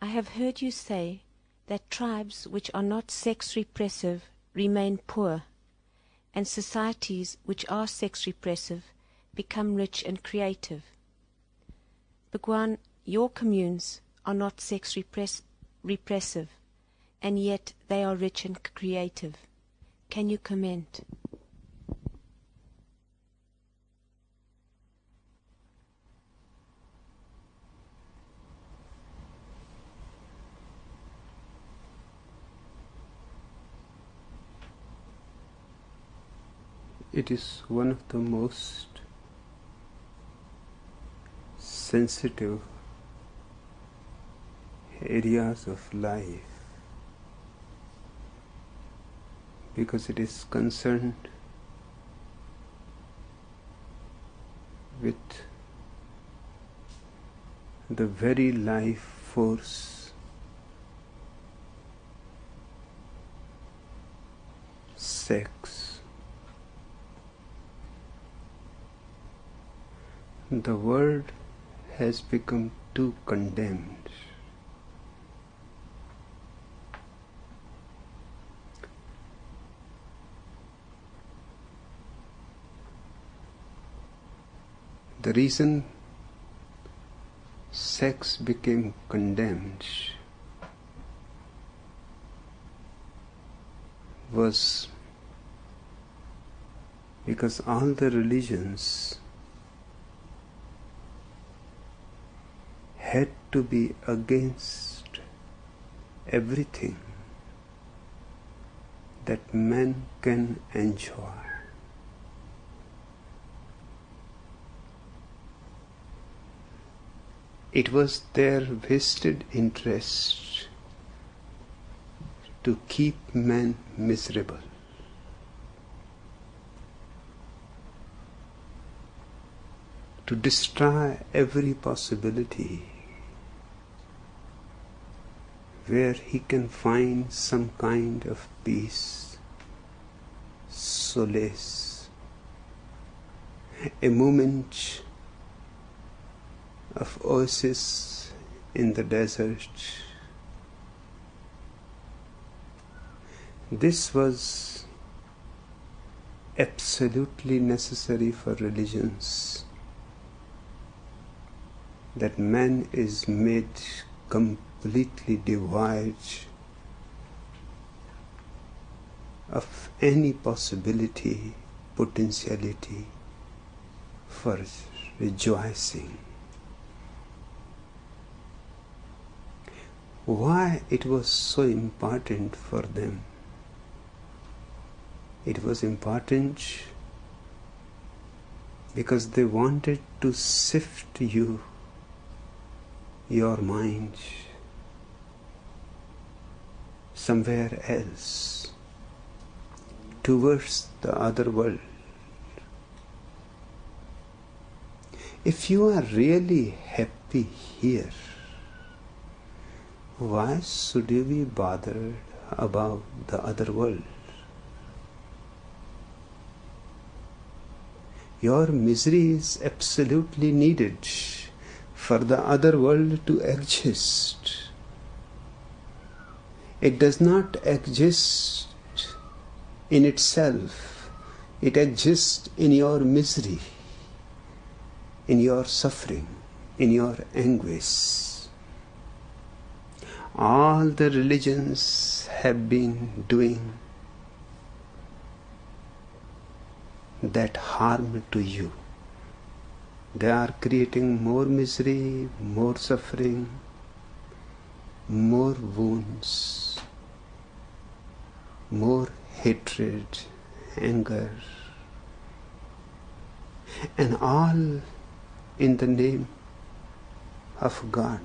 I have heard you say that tribes which are not sex-repressive remain poor, and societies which are sex-repressive become rich and creative. Bhagwan, your communes are not sex-repressive, and yet they are rich and creative. Can you comment? It is one of the most sensitive areas of life, because it is concerned with the very life force, sex. The world has become too condemned. The reason sex became condemned was because all the religions had to be against everything that man can enjoy. It was their vested interest to keep man miserable. To destroy every possibility where he can find some kind of peace, solace, a moment of oasis in the desert. This was absolutely necessary for religions, that man is made completely devoid of any possibility, potentiality for rejoicing. Why it was so important for them? It was important because they wanted to sift you, your mind, somewhere else, towards the other world. If you are really happy here, why should you be bothered about the other world? Your misery is absolutely needed for the other world to exist. It does not exist in itself. It exists in your misery, in your suffering, in your anguish. All the religions have been doing that harm to you. They are creating more misery, more suffering, more wounds, more hatred, anger, and all in the name of God.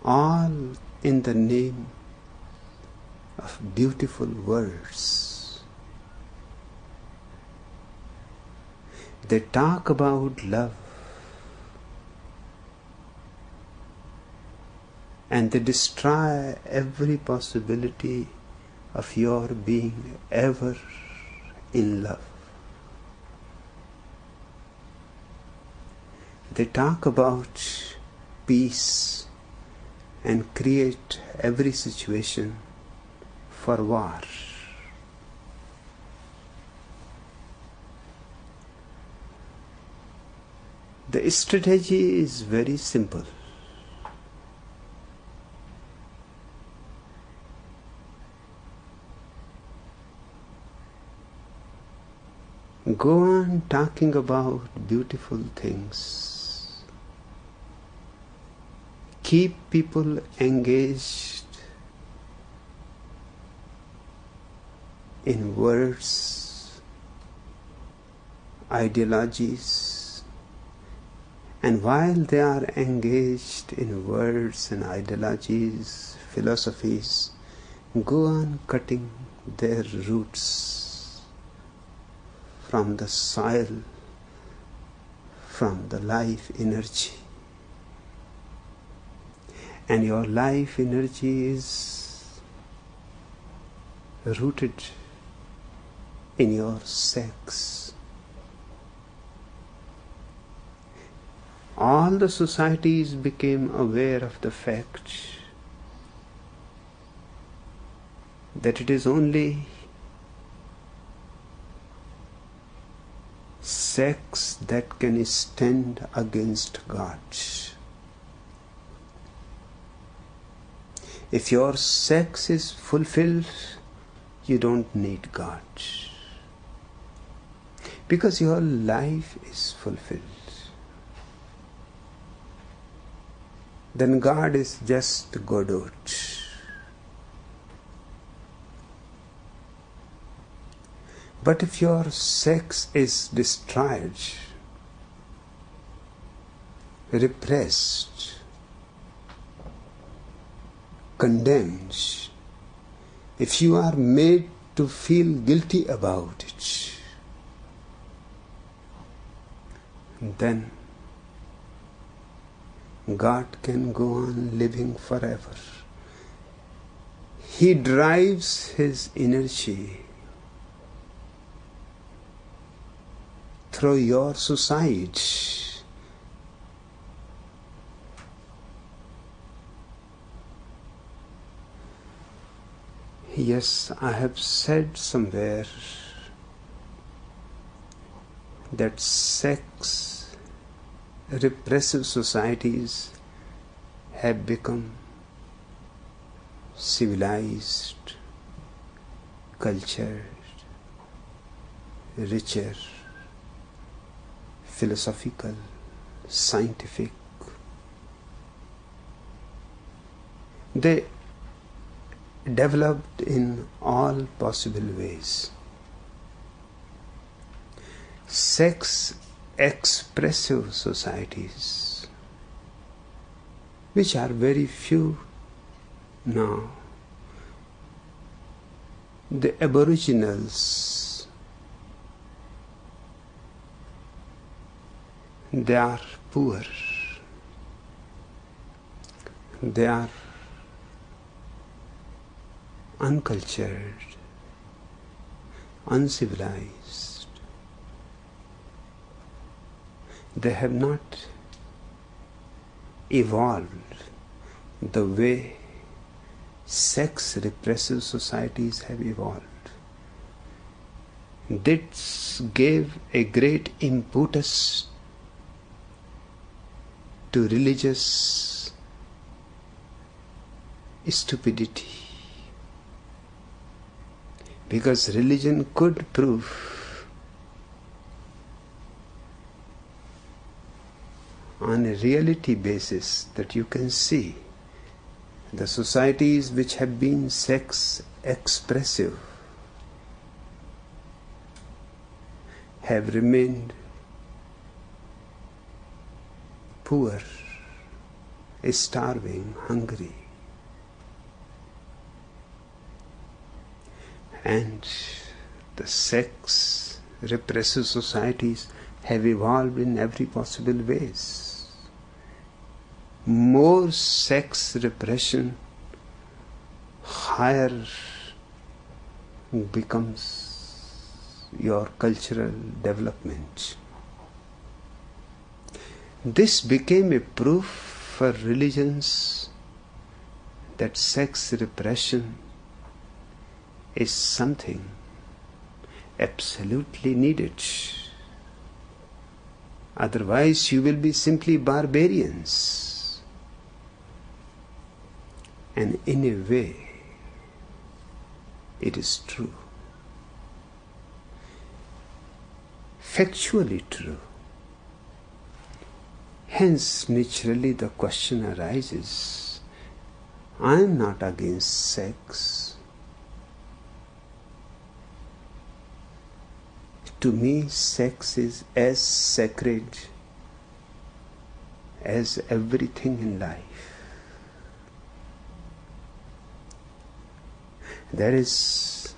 All in the name of beautiful words. They talk about love, and they destroy every possibility of your being ever in love. They talk about peace and create every situation for war. The strategy is very simple. Go on talking about beautiful things. Keep people engaged in words, ideologies, and while they are engaged in words and ideologies, philosophies, go on cutting their roots from the soil, from the life energy. And your life energy is rooted in your sex. All the societies became aware of the fact that it is only sex that can stand against God. If your sex is fulfilled, you don't need God, because your life is fulfilled. Then God is just Godot. But if your sex is destroyed, repressed, condemned, if you are made to feel guilty about it, then God can go on living forever. He drives his energy through your suicide. Yes, I have said somewhere that sex repressive societies have become civilized, cultured, richer, philosophical, scientific. They developed in all possible ways. Sex expressive societies, which are very few now. The aboriginals, they are poor, they are uncultured, uncivilized. They have not evolved the way sex repressive societies have evolved. This gave a great impetus to religious stupidity, because religion could prove on a reality basis that you can see the societies which have been sex expressive have remained poor, starving, hungry. And the sex repressive societies have evolved in every possible ways. More sex repression, higher becomes your cultural development. This became a proof for religions that sex repression is something absolutely needed. Otherwise you will be simply barbarians. And in a way, it is true. Factually true. Hence, naturally the question arises, I am not against sex. To me, sex is as sacred as everything in life. There is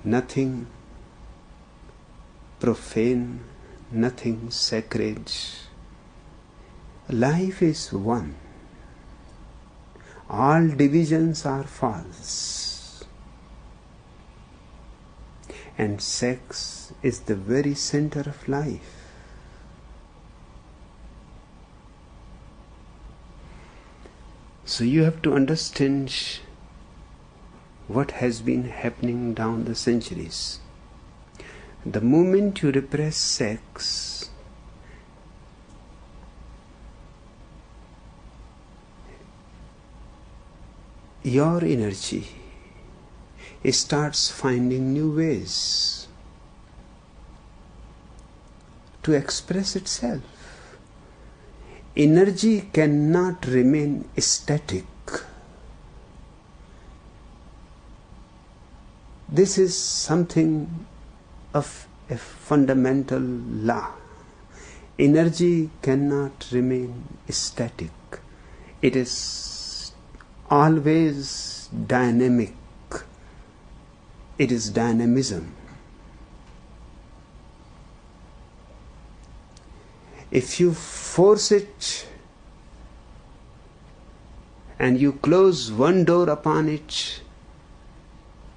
nothing profane, nothing sacred. Life is one. All divisions are false. And sex is the very center of life. So you have to understand what has been happening down the centuries. The moment you repress sex, your energy starts finding new ways to express itself. Energy cannot remain static. This is something of a fundamental law. Energy cannot remain static. It is always dynamic. It is dynamism. If you force it and you close one door upon it,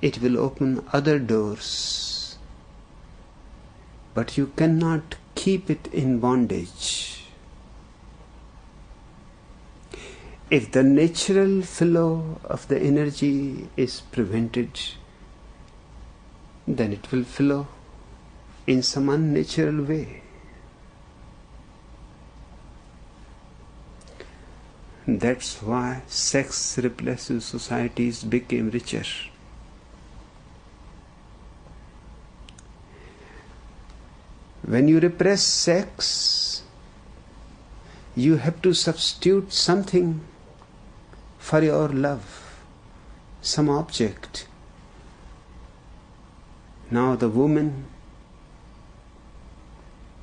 it will open other doors. But you cannot keep it in bondage. If the natural flow of the energy is prevented, then it will flow in some unnatural way. That's why sex-repressive societies became richer. When you repress sex, you have to substitute something for your love, some object. Now the woman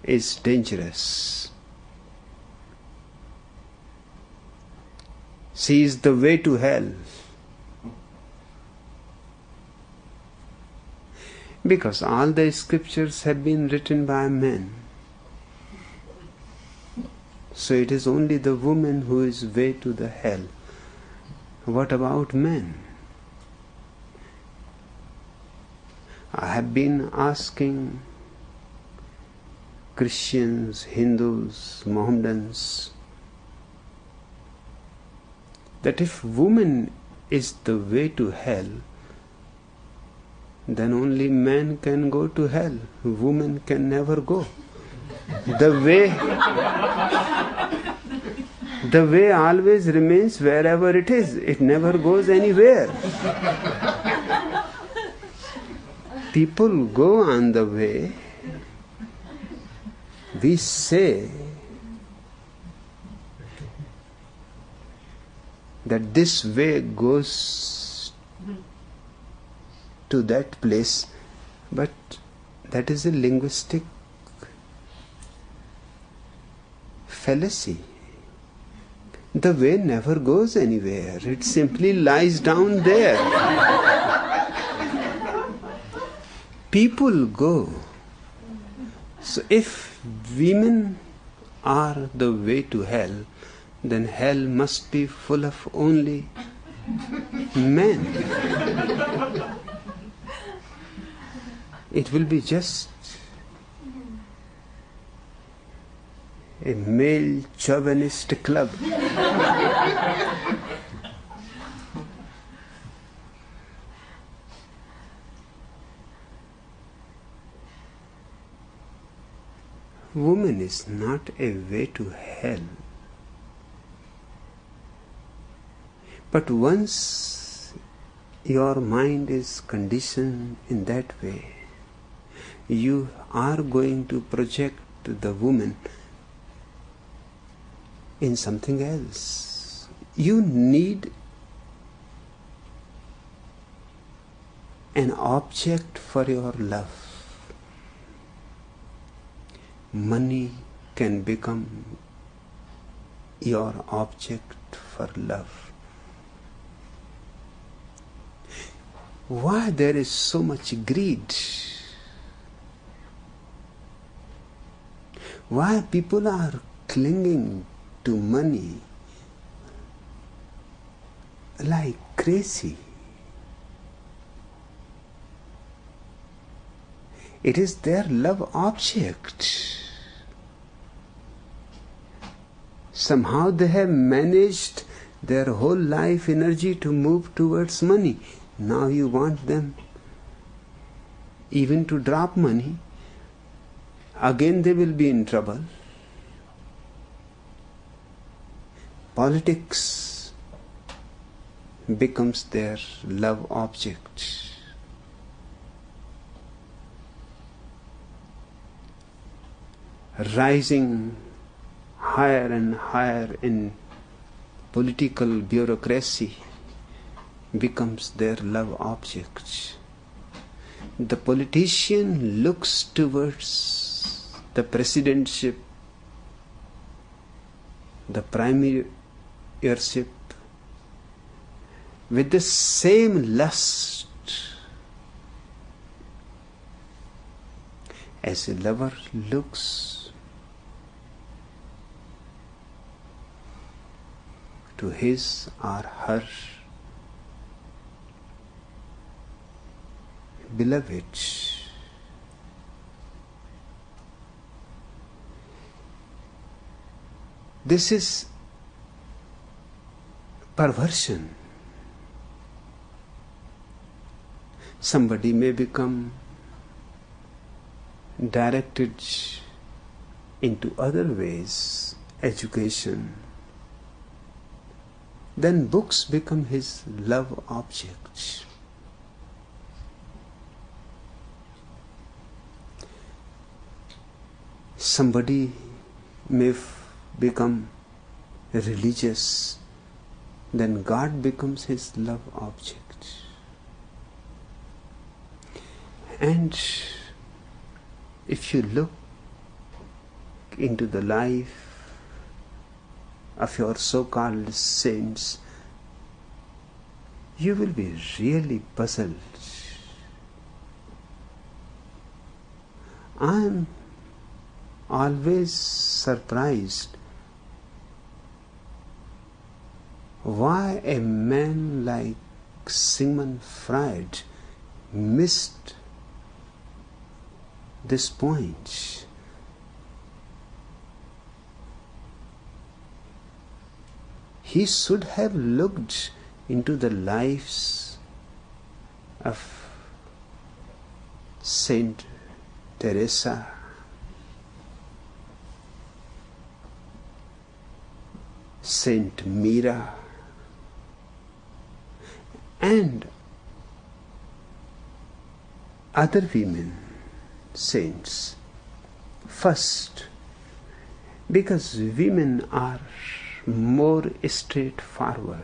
is dangerous. She is the way to hell. Because all the scriptures have been written by men. So it is only the woman who is way to the hell. What about men? I have been asking Christians, Hindus, Mohammedans, that if woman is the way to hell, then only man can go to hell. Woman can never go. The way always remains wherever it is. It never goes anywhere. People go on the way. We say that this way goes to that place, but that is a linguistic fallacy. The way never goes anywhere. It simply lies down there. People go. So if women are the way to hell, then hell must be full of only men. It will be just a male chauvinist club. Woman is not a way to hell. But once your mind is conditioned in that way, you are going to project the woman in something else. You need an object for your love. Money can become your object for love. Why there is so much greed? Why people are clinging to money like crazy? It is their love object. Somehow they have managed their whole life energy to move towards money. Now you want them even to drop money. Again they will be in trouble. Politics becomes their love object. Rising higher and higher in political bureaucracy becomes their love object. The politician looks towards the presidentship, the premiership with the same lust as a lover looks to his or her beloved. This is perversion. Somebody may become directed into other ways, education. Then books become his love objects. Somebody may become religious, then God becomes his love object. And if you look into the life of your so-called saints, you will be really puzzled. I am always surprised why a man like Sigmund Freud missed this point. He should have looked into the lives of Saint Teresa, Saint Mira, and other women saints first, because women are more straightforward.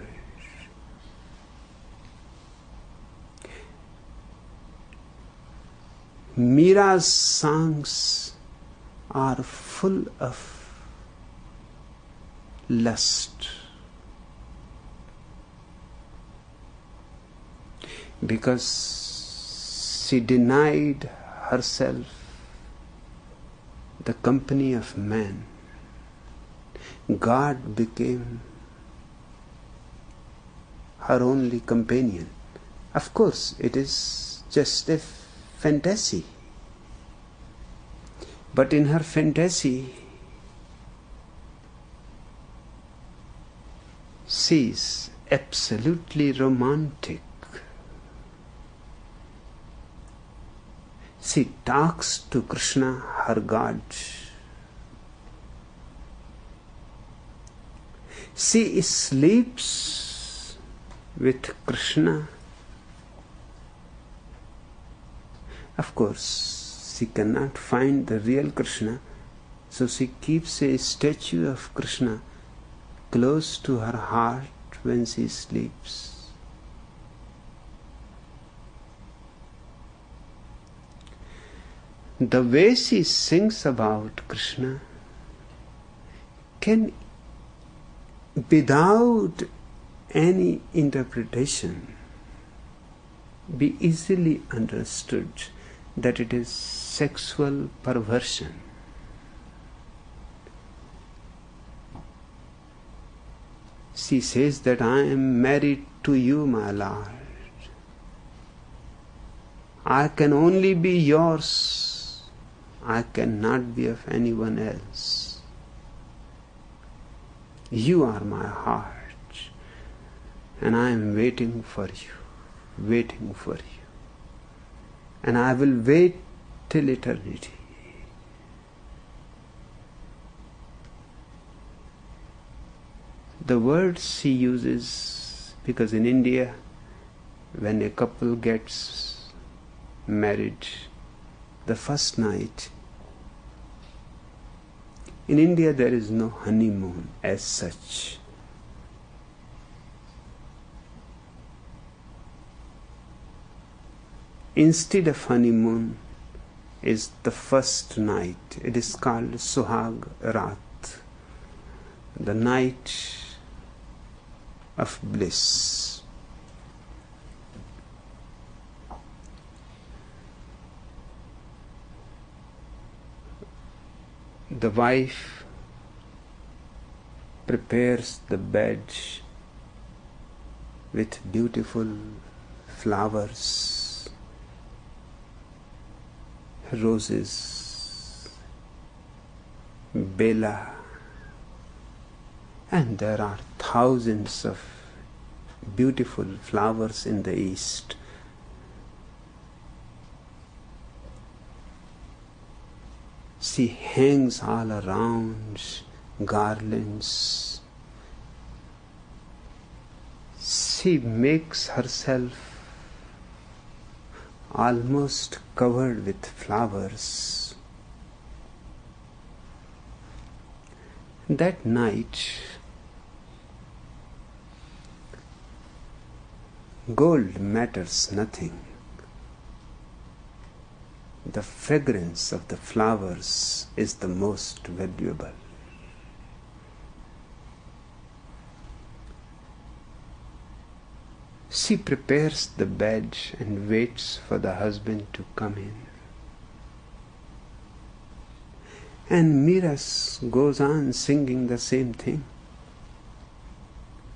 Mira's songs are full of lust, because she denied herself the company of man. God became her only companion. Of course, it is just a fantasy. But in her fantasy, She is absolutely romantic. She talks to Krishna, her God. She sleeps with Krishna. Of course, she cannot find the real Krishna, so she keeps a statue of Krishna close to her heart when she sleeps. The way she sings about Krishna can, without any interpretation, be easily understood that it is sexual perversion. She says that I am married to you, my Lord. I can only be yours. I cannot be of anyone else. You are my heart, and I am waiting for you, waiting for you. And I will wait till eternity. The words she uses, because in India, when a couple gets married, the first night, in India there is no honeymoon as such. Instead of honeymoon is the first night. It is called Suhag Raat, the night of bliss. The wife prepares the bed with beautiful flowers, roses, bela, and there are thousands of beautiful flowers in the east. She hangs all around garlands. She makes herself almost covered with flowers. That night, gold matters nothing. The fragrance of the flowers is the most valuable. She prepares the bed and waits for the husband to come in. And Meera goes on singing the same thing,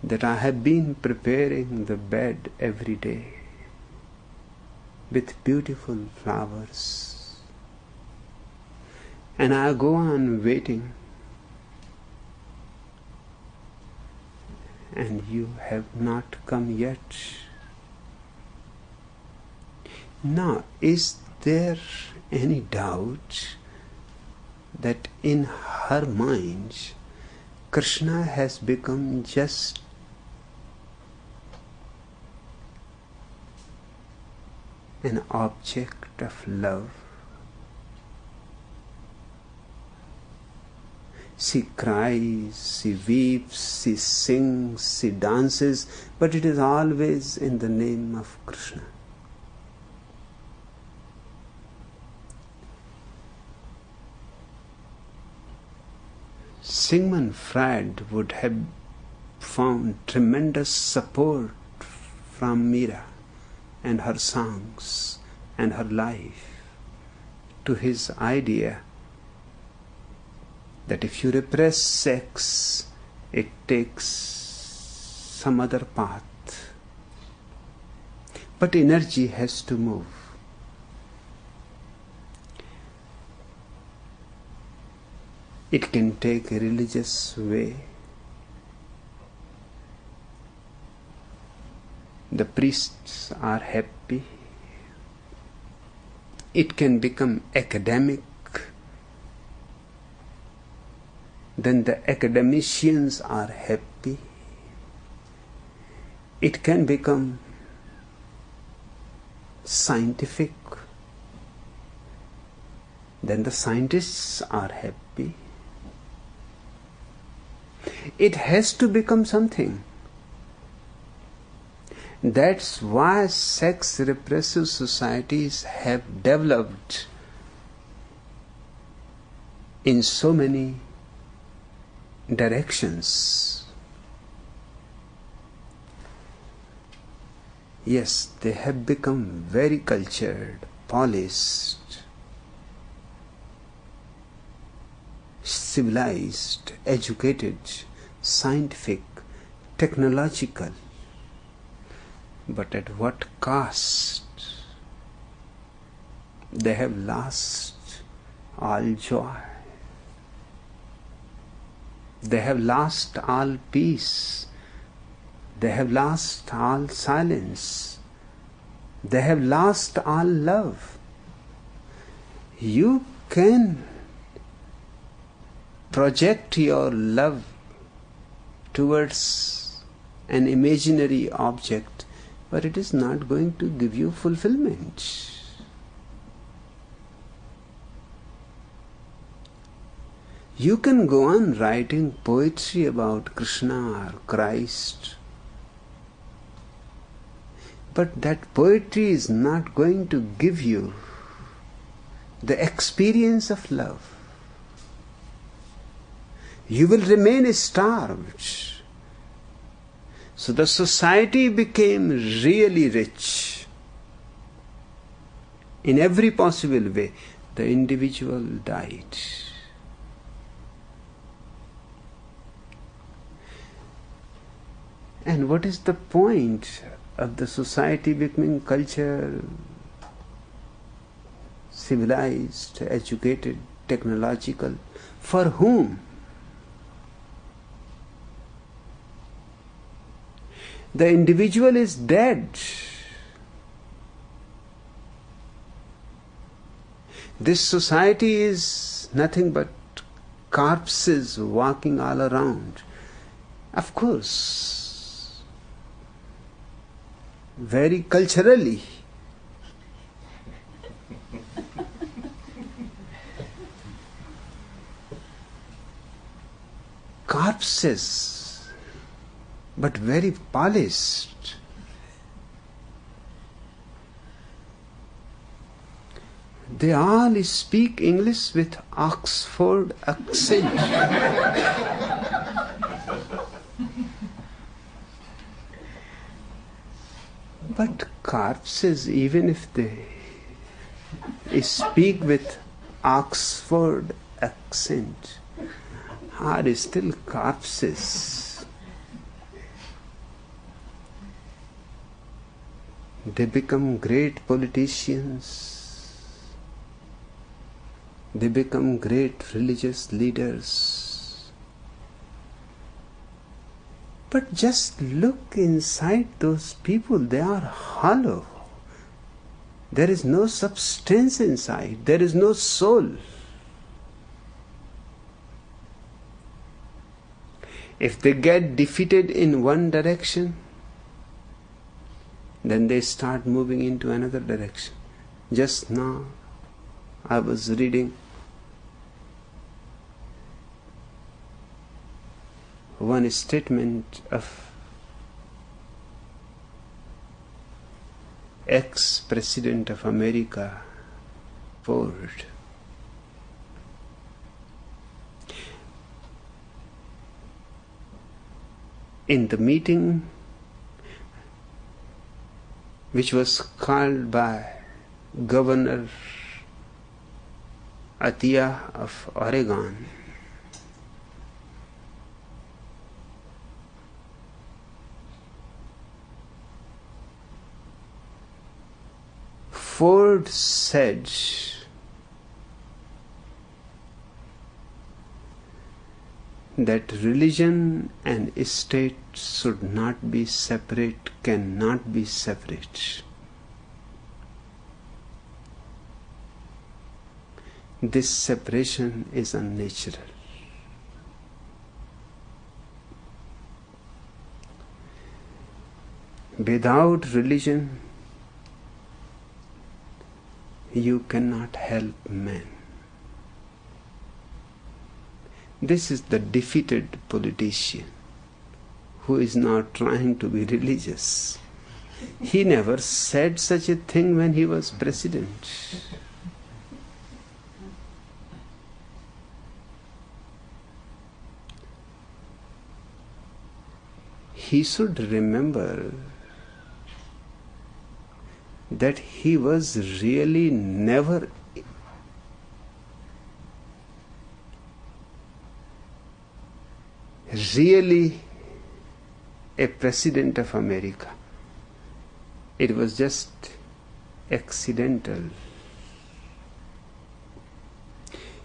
that I have been preparing the bed every day with beautiful flowers, and I go on waiting, and you have not come yet. Now, is there any doubt that in her mind Krishna has become just an object of love? She cries, she weeps, she sings, she dances, but it is always in the name of Krishna. Sigmund Freud would have found tremendous support from Meera and her songs and her life to his idea that if you repress sex, it takes some other path. But energy has to move. It can take a religious way. The priests are happy. It can become academic. Then the academicians are happy. It can become scientific. Then the scientists are happy. It has to become something. That's why sex repressive societies have developed in so many directions. Yes, they have become very cultured, polished, civilized, educated, scientific, technological. But at what cost? They have lost all joy. They have lost all peace. They have lost all silence. They have lost all love. You can project your love towards an imaginary object, but it is not going to give you fulfillment. You can go on writing poetry about Krishna or Christ, but that poetry is not going to give you the experience of love. You will remain starved. So the society became really rich in every possible way. The individual died. And what is the point of the society becoming cultured, civilized, educated, technological? For whom? The individual is dead. This society is nothing but corpses walking all around. Of course, very culturally. Corpses, but very polished. They all speak English with Oxford accent. But corpses, even if they speak with Oxford accent, are still corpses. They become great politicians. They become great religious leaders. But just look inside those people, they are hollow. There is no substance inside, there is no soul. If they get defeated in one direction, then they start moving into another direction. Just now, I was reading one statement of ex-President of America, Ford. In the meeting which was called by Governor Atiyah of Oregon, Ford said, that religion and state should not be separate, cannot be separate. This separation is unnatural. Without religion, you cannot help man. This is the defeated politician who is now trying to be religious. He never said such a thing when he was president. He should remember that he was really never really a president of America. It was just accidental.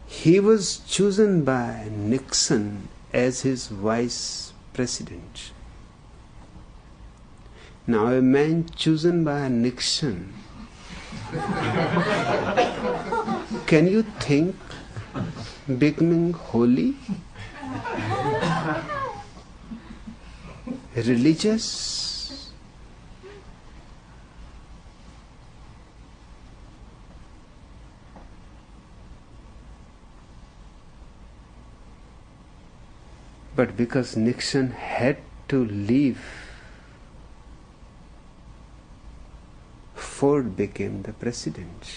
He was chosen by Nixon as his vice president. Now a man chosen by Nixon, can you think becoming holy, religious? But because Nixon had to leave, Ford became the president.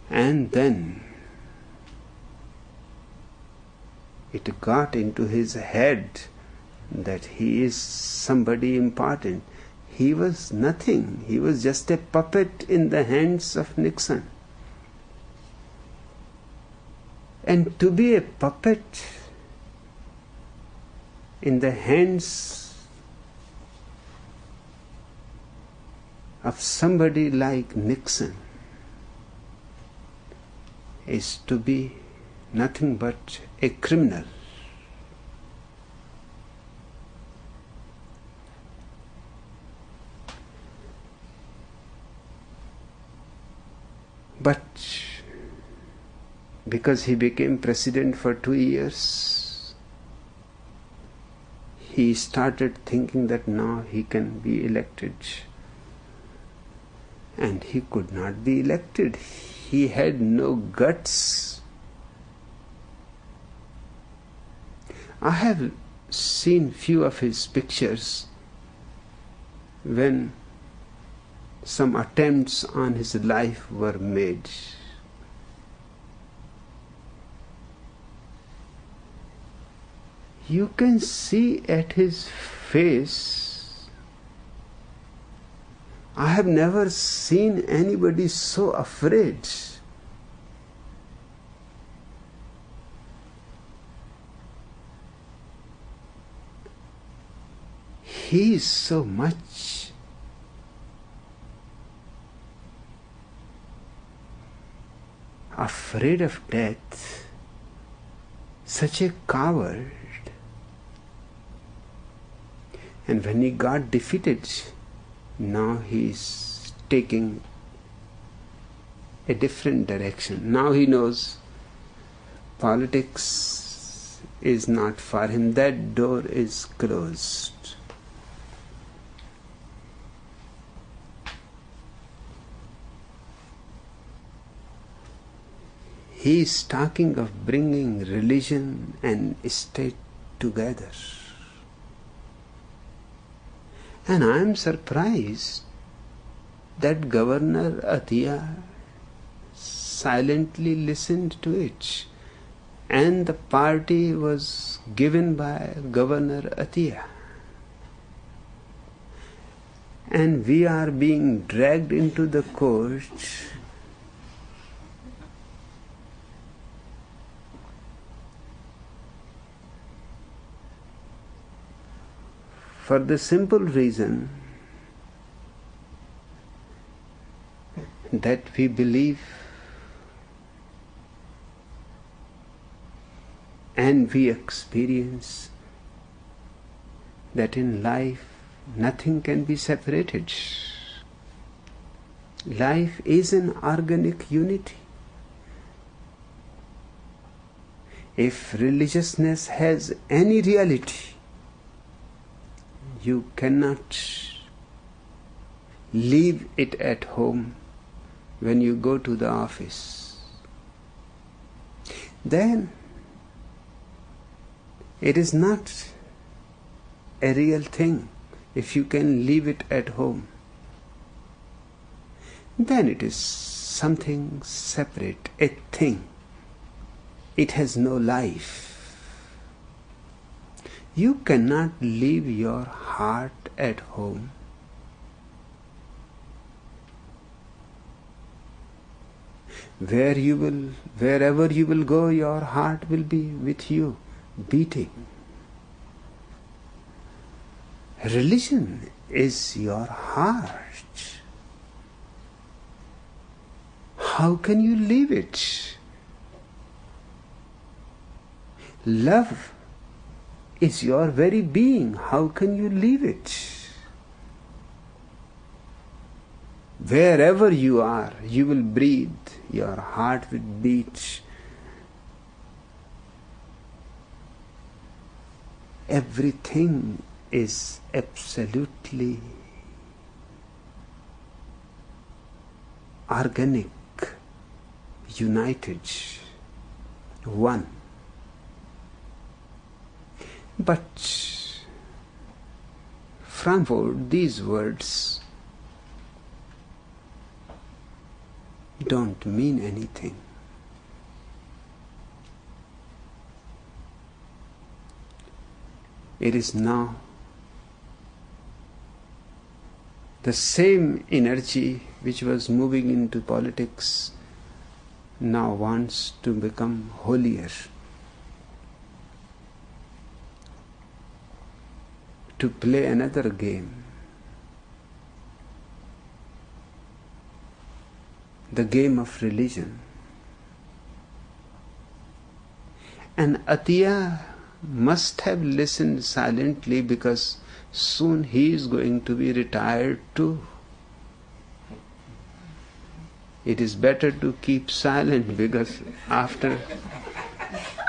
And then it got into his head that he is somebody important. He was nothing. He was just a puppet in the hands of Nixon. And to be a puppet in the hands of somebody like Nixon is to be nothing but a criminal. But because he became president for 2 years, he started thinking that now he can be elected. And he could not be elected. He had no guts. I have seen few of his pictures when some attempts on his life were made. You can see at his face, I have never seen anybody so afraid. He is so much afraid of death, such a coward. And when he got defeated, now he is taking a different direction. Now he knows politics is not for him. That door is closed. He is talking of bringing religion and state together. And I am surprised that Governor Atiya silently listened to it. And the party was given by Governor Atiya. And we are being dragged into the court for the simple reason that we believe and we experience that in life nothing can be separated. Life is an organic unity. If religiousness has any reality, you cannot leave it at home when you go to the office. Then it is not a real thing. If you can leave it at home, then it is something separate, a thing. It has no life. You cannot leave your heart at home. Wherever you will go, your heart will be with you, beating. Religion is your heart. How can you leave it? Love is your very being. How can you leave it? Wherever you are, you will breathe. Your heart will beat. Everything is absolutely organic, united, one. But from these words don't mean anything. It is now the same energy which was moving into politics now wants to become holier, to play another game, the game of religion. And Atiya must have listened silently, because soon he is going to be retired too. It is better to keep silent, because after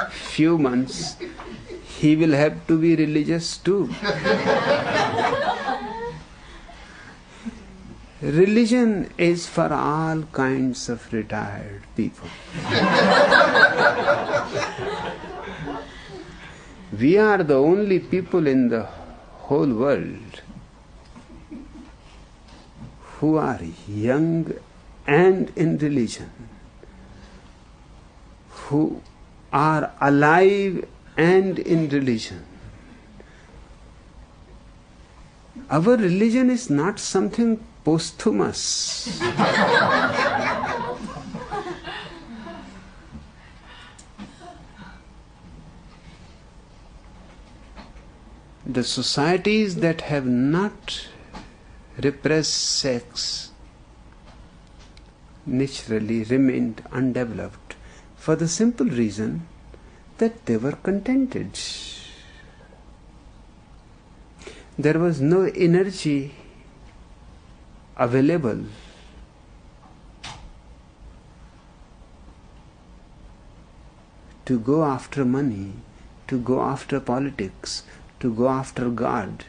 few months he will have to be religious too. Religion is for all kinds of retired people. We are the only people in the whole world who are young and in religion, who are alive and in religion. Our religion is not something posthumous. The societies that have not repressed sex naturally remained undeveloped, for the simple reason that they were contented. There was no energy available to go after money, to go after politics, to go after God.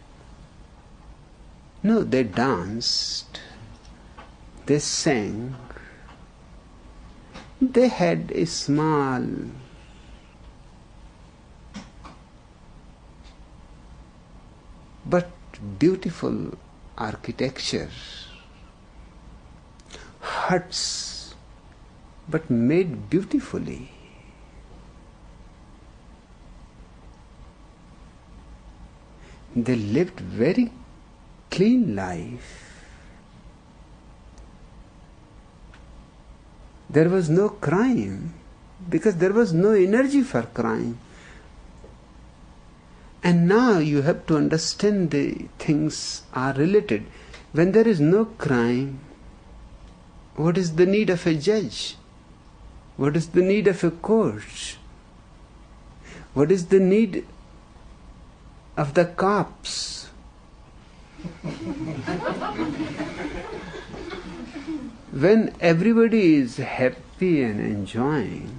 No, they danced, they sang, they had a small but beautiful architecture, huts but made beautifully. They lived very clean life. There was no crime, because there was no energy for crime. And now you have to understand the things are related. When there is no crime, what is the need of a judge? What is the need of a court? What is the need of the cops? When everybody is happy and enjoying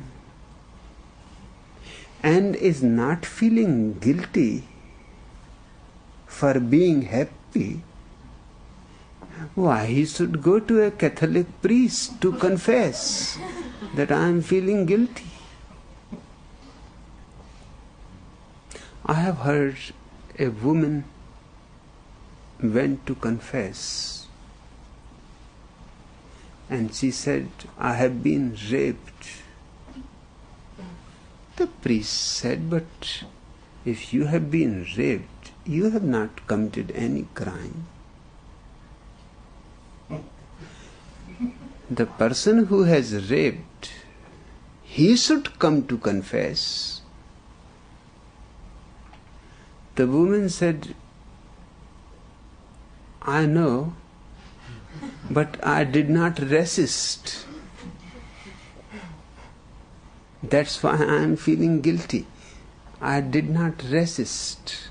and is not feeling guilty for being happy, why he should go to a Catholic priest to confess that I am feeling guilty? I have heard a woman went to confess and she said, I have been raped. The priest said, but if you have been raped, you have not committed any crime. The person who has raped, he should come to confess. The woman said, I know, but I did not resist. That's why I am feeling guilty. I did not resist.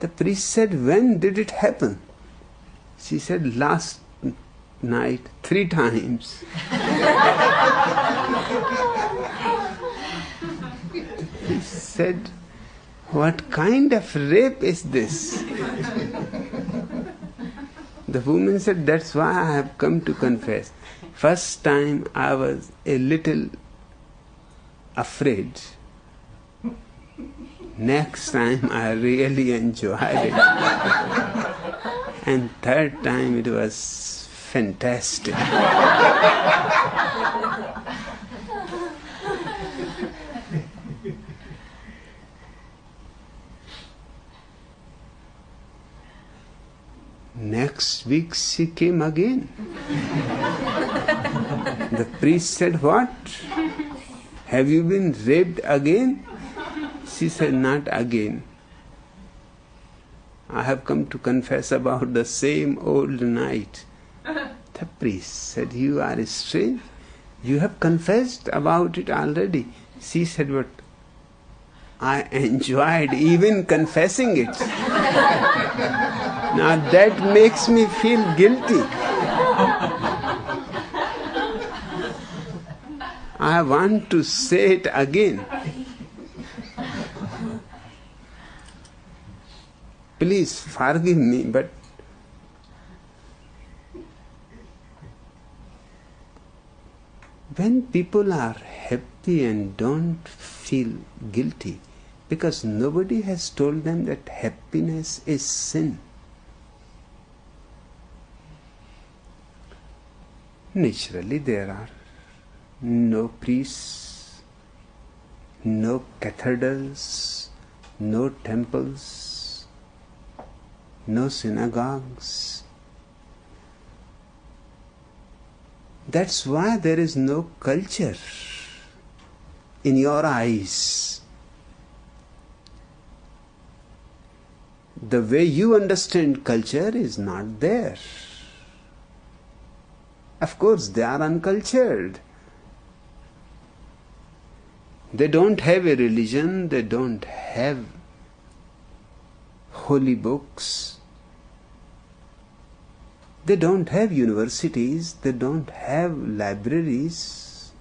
The priest said, when did it happen? She said, last night, 3 times. The priest said, what kind of rape is this? The woman said, that's why I have come to confess. First time I was a little afraid. Next time I really enjoyed it. And third time it was fantastic. Next week she came again. The priest said, what? Have you been raped again? She said, not again. I have come to confess about the same old night. The priest said, you are strange. You have confessed about it already. She said, but I enjoyed even confessing it. Now that makes me feel guilty. I want to say it again. Please forgive me, but when people are happy and don't feel guilty, because nobody has told them that happiness is sin. Naturally, there are no priests, no cathedrals, no temples, no synagogues. That's why there is no culture in your eyes. The way you understand culture is not there. Of course, they are uncultured. They don't have a religion, they don't have holy books, they don't have universities, they don't have libraries.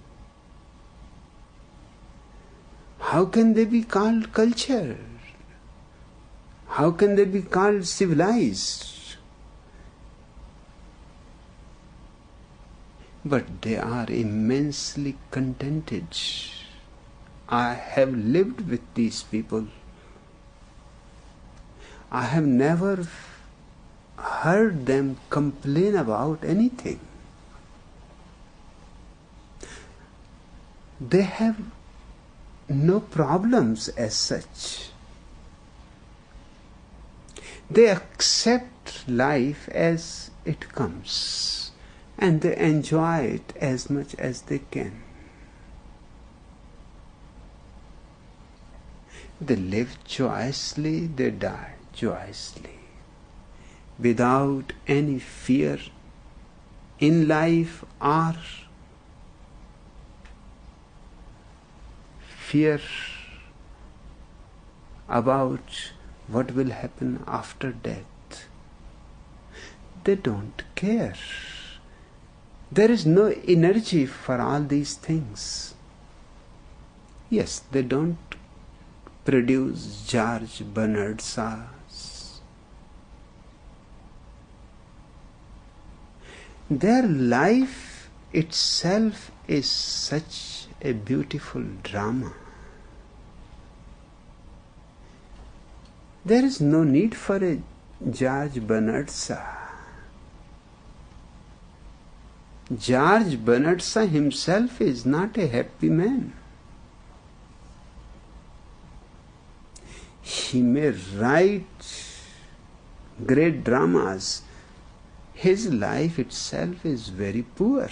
How can they be called cultured? How can they be called civilized? But they are immensely contented. I have lived with these people. I have never heard them complain about anything. They have no problems as such. They accept life as it comes and they enjoy it as much as they can. They live joyously, they die joyously, without any fear in life or fear about what will happen after death. They don't care. There is no energy for all these things. Yes, they don't produce George Bernard Shaws. Their life itself is such a beautiful drama. There is no need for a George Bernard Shaw. George Bernard Shaw himself is not a happy man. He may write great dramas. His life itself is very poor.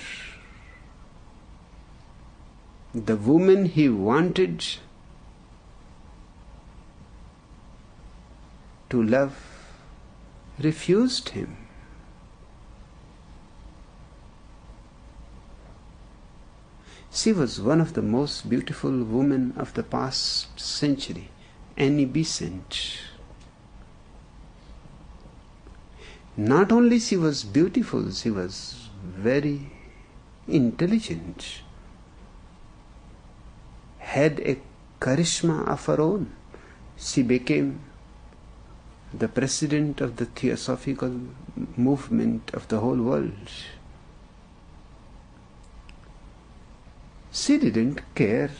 The woman he wanted to love refused him. She was one of the most beautiful women of the past century, Annie Besant. Not only she was beautiful, she was very intelligent, had a charisma of her own. She became the president of the Theosophical movement of the whole world. She didn't care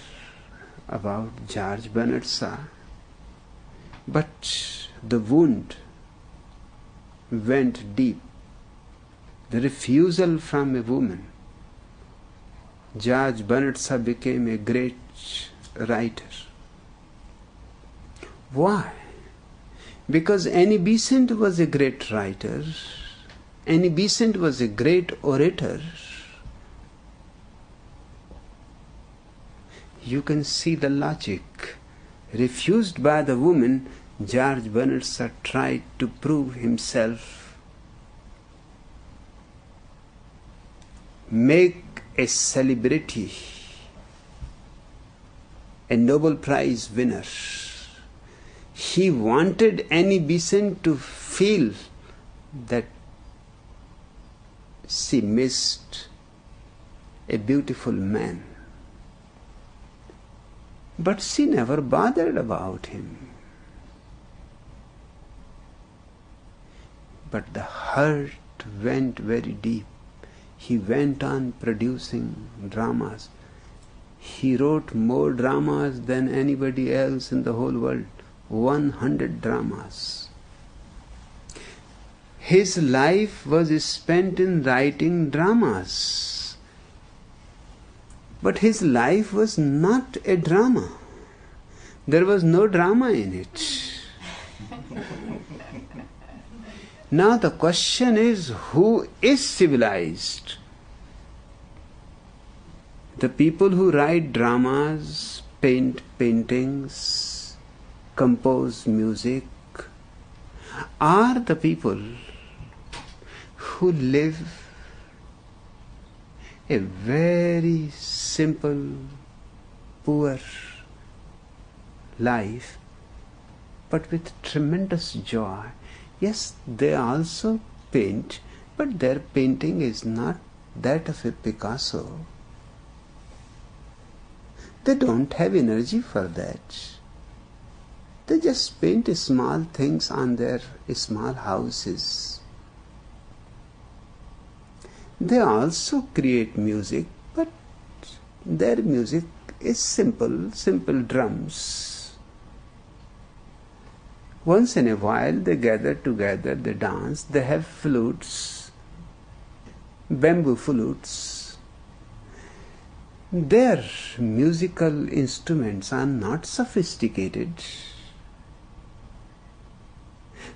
about George Bernard Shaw, but the wound went deep. The refusal from a woman. George Bernard Shaw became a great writer. Why? Because Annie Besant was a great writer. Annie Besant was a great orator. You can see the logic. Refused by the woman, George Bernard Shaw tried to prove himself, make a celebrity, a Nobel Prize winner. He wanted Annie Besant to feel that she missed a beautiful man. But she never bothered about him. But the hurt went very deep. He went on producing dramas. He wrote more dramas than anybody else in the whole world. 100 dramas. His life was spent in writing dramas. But his life was not a drama. There was no drama in it. Now the question is, who is civilized? The people who write dramas, paint paintings, compose music, are the people who live a very simple, poor life, but with tremendous joy. Yes, they also paint, but their painting is not that of a Picasso. They don't have energy for that. They just paint small things on their small houses. They also create music, but their music is simple drums. Once in a while they gather together, they dance, they have flutes, bamboo flutes. Their musical instruments are not sophisticated.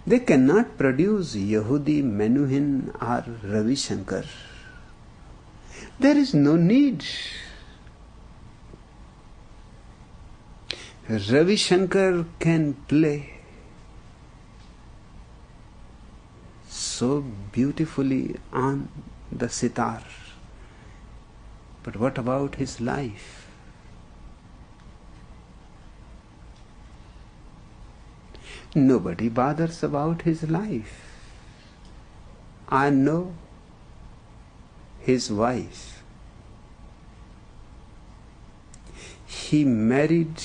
They cannot produce Yehudi Menuhin or Ravi Shankar. There is no need. Ravi Shankar can play so beautifully on the sitar. But what about his life? Nobody bothers about his life. I know his wife. He married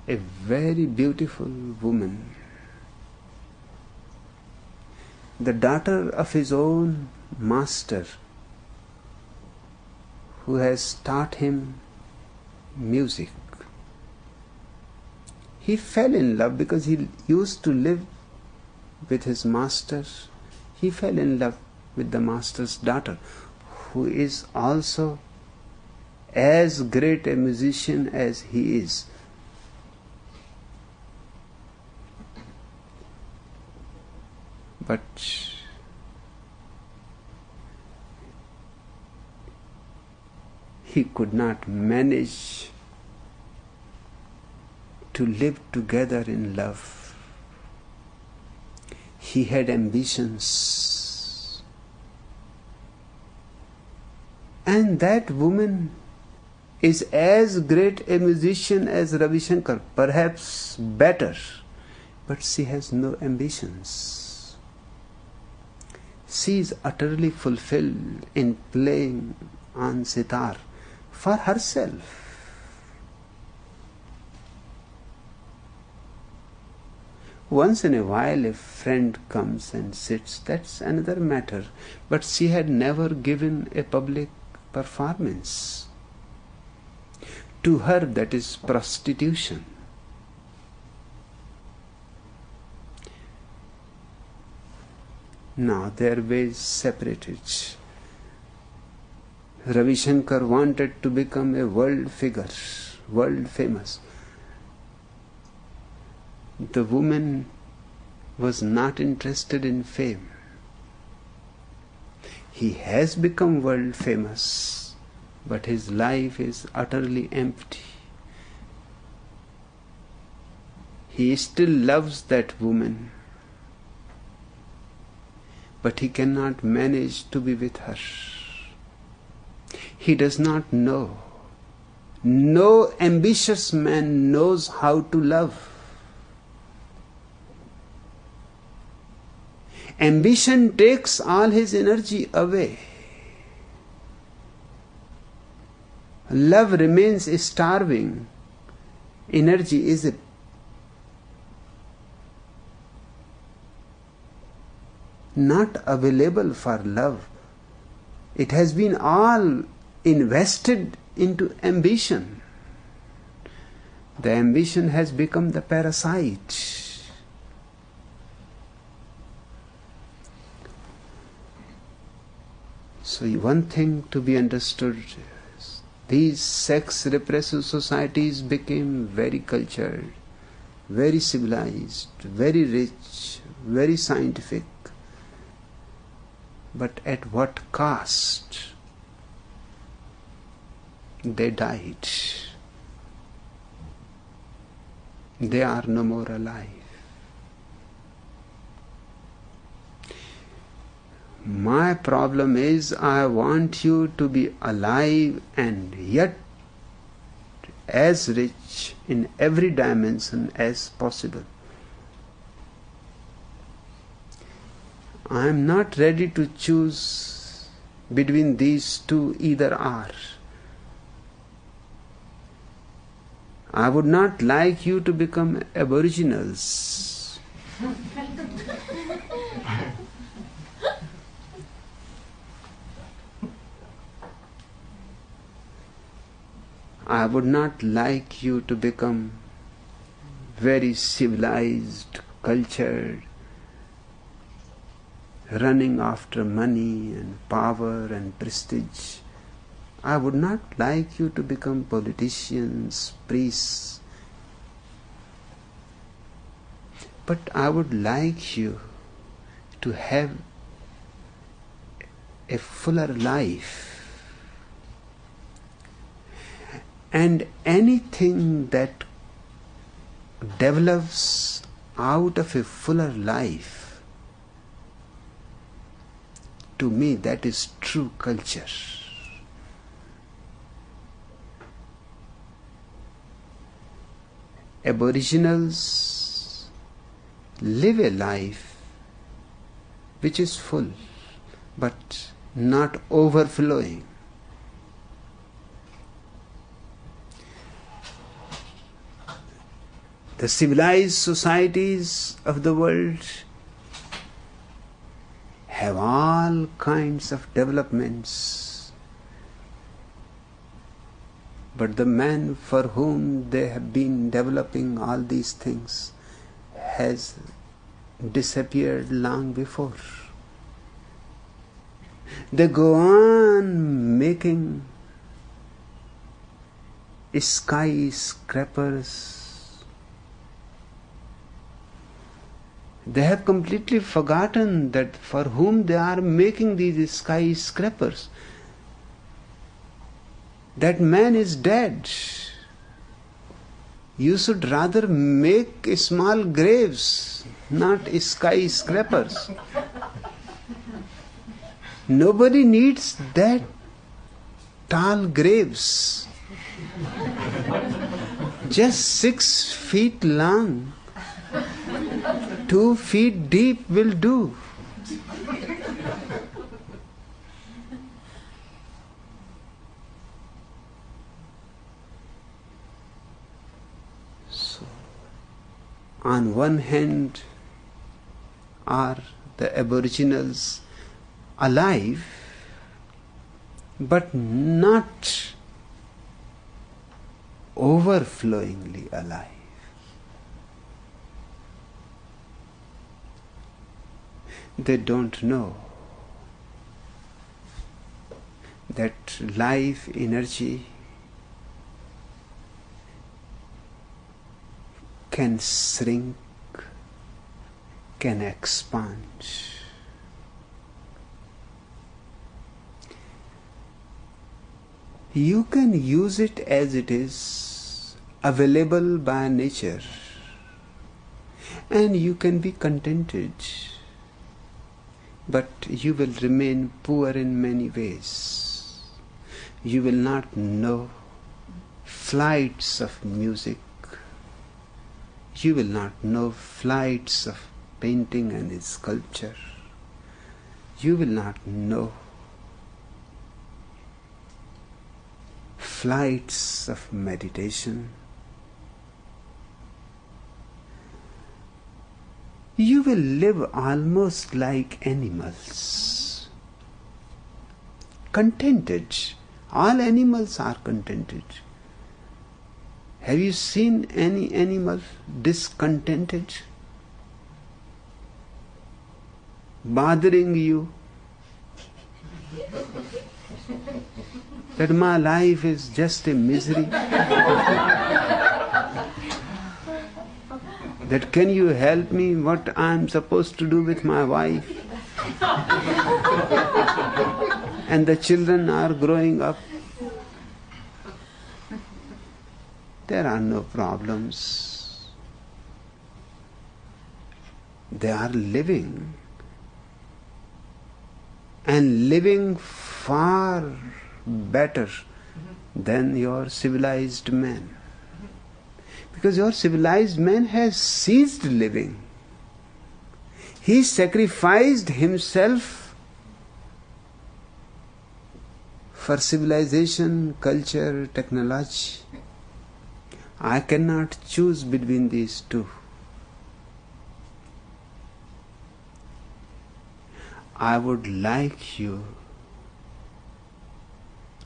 a very beautiful woman, the daughter of his own master, who has taught him music. He fell in love because he used to live with his master. He fell in love with the master's daughter, who is also as great a musician as he is. But he could not manage to live together in love. He had ambitions. And that woman is as great a musician as Ravi Shankar, perhaps better, but she has no ambitions. She is utterly fulfilled in playing on sitar for herself. Once in a while a friend comes and sits, that's another matter, but she had never given a public performance. To her that is prostitution. Now their ways separated. Ravi Shankar wanted to become a world figure, world famous. The woman was not interested in fame. He has become world famous, but his life is utterly empty. He still loves that woman, but he cannot manage to be with her. He does not know. No ambitious man knows how to love. Ambition takes all his energy away. Love remains starving. Energy is not available for love. It has been all invested into ambition. The ambition has become the parasite. So one thing to be understood is these sex repressive societies became very cultured, very civilized, very rich, very scientific. But at what cost? They died. They are no more alive. My problem is I want you to be alive and yet as rich in every dimension as possible. I am not ready to choose between these two either or. I would not like you to become aboriginals. I would not like you to become very civilized, cultured, running after money and power and prestige. I would not like you to become politicians, priests. But I would like you to have a fuller life. And anything that develops out of a fuller life, to me that is true culture. Aboriginals live a life which is full but not overflowing. The civilized societies of the world have all kinds of developments, but the man for whom they have been developing all these things has disappeared long before. They go on making skyscrapers. They have completely forgotten that for whom they are making these skyscrapers, that man is dead. You should rather make small graves, not skyscrapers. Nobody needs that tall graves. Just 6 feet long, 2 feet deep will do. So, on one hand are the Aboriginals alive, but not overflowingly alive. They don't know that life energy can shrink, can expand. You can use it as it is, available by nature, and you can be contented. But you will remain poor in many ways. You will not know flights of music. You will not know flights of painting and sculpture. You will not know flights of meditation. You will live almost like animals, contented. All animals are contented. Have you seen any animal discontented, bothering you that my life is just a misery? That can you help me what I am supposed to do with my wife? And the children are growing up. There are no problems. They are living, and living far better than your civilized man. Because your civilized man has ceased living. He sacrificed himself for civilization, culture, technology. I cannot choose between these two. I would like you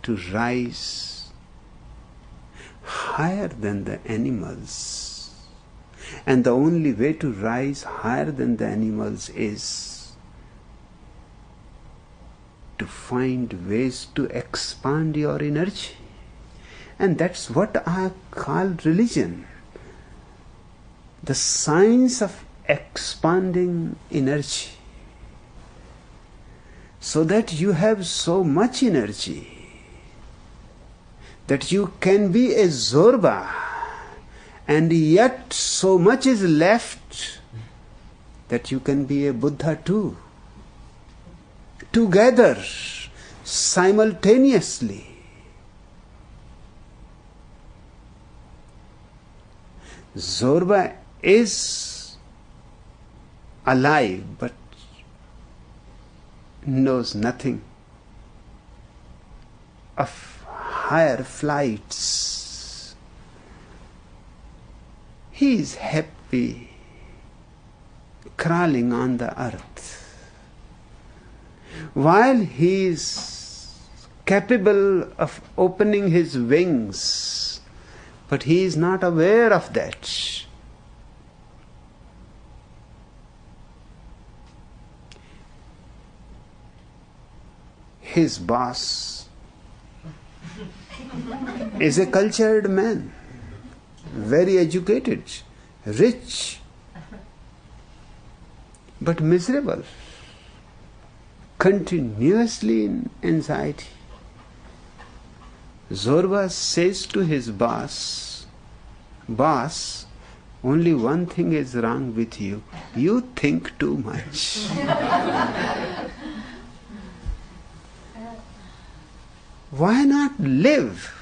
to rise higher than the animals. And the only way to rise higher than the animals is to find ways to expand your energy. And that's what I call religion. The science of expanding energy. So that you have so much energy that you can be a Zorba, and yet so much is left that you can be a Buddha too. Together, simultaneously. Zorba is alive but knows nothing of higher flights. He is happy crawling on the earth, while he is capable of opening his wings, but he is not aware of that. His boss is a cultured man, very educated, rich, but miserable, continuously in anxiety. Zorba says to his boss, "Boss, only one thing is wrong with you. You think too much." Why not live?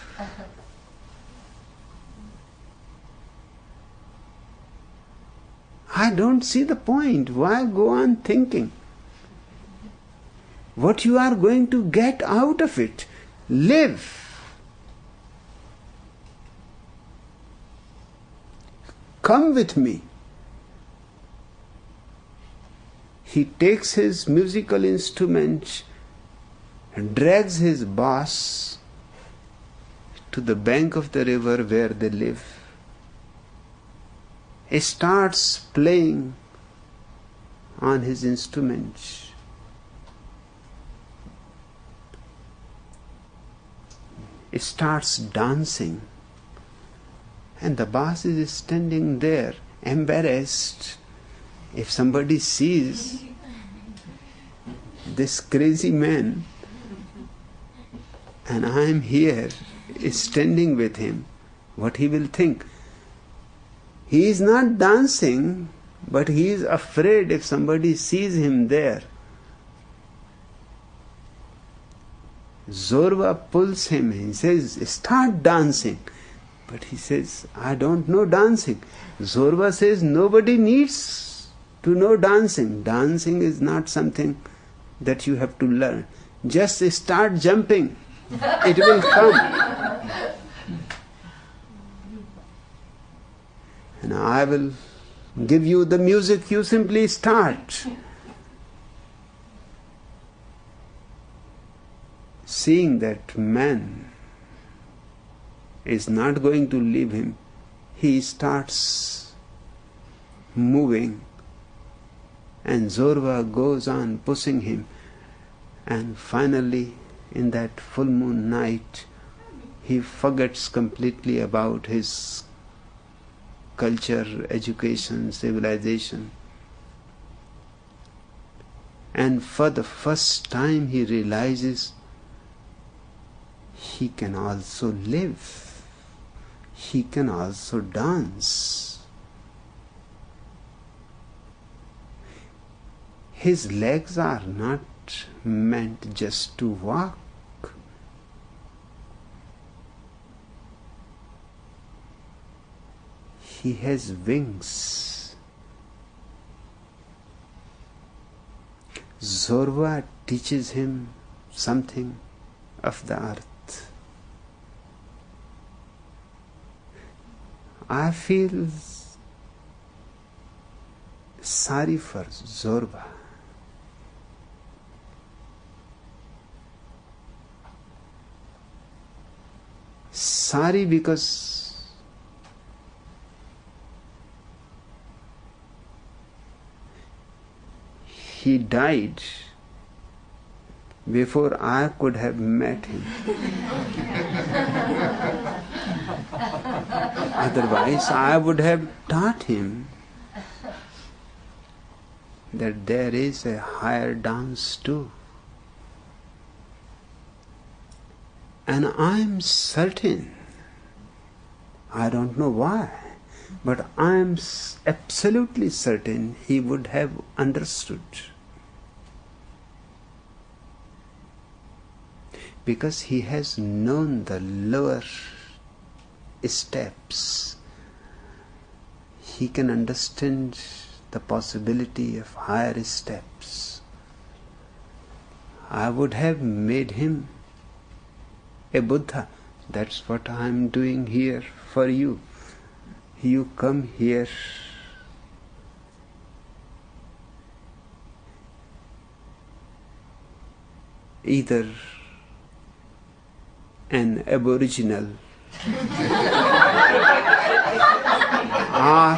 I don't see the point. Why go on thinking? What you are going to get out of it? Live. Come with me. He takes his musical instrument and drags his boss to the bank of the river where they live. He starts playing on his instrument. He starts dancing, and the boss is standing there, embarrassed. If somebody sees this crazy man, and I am here standing with him, what he will think? He is not dancing, but he is afraid if somebody sees him there. Zorba pulls him. He says, "Start dancing." But he says, "I don't know dancing." Zorba says, "Nobody needs to know dancing. Dancing is not something that you have to learn. Just start jumping. It will come. And I will give you the music, you simply start." Seeing that man is not going to leave him, he starts moving, and Zorba goes on pushing him, and finally in that full moon night he forgets completely about his culture, education, civilization, and for the first time he realizes he can also live, he can also dance. His legs are not meant just to walk. He has wings. Zorba teaches him something of the earth. I feel sorry for Zorba. Sorry because he died before I could have met him. Otherwise, I would have taught him that there is a higher dance too. And I am certain, I don't know why, but I am absolutely certain he would have understood. Because he has known the lower steps he can understand the possibility of higher steps. I would have made him a Buddha. That's what I am doing here for you. You come here. Either an aboriginal or,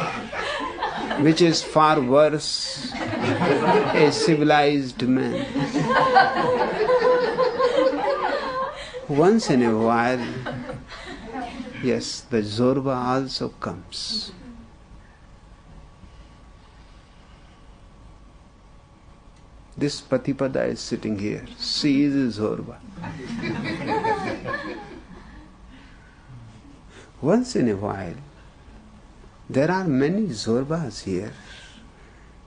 which is far worse, a civilized man. Once in a while, yes, the Zorba also comes. This Patipada is sitting here. She is a Zorba. Once in a while, there are many Zorbas here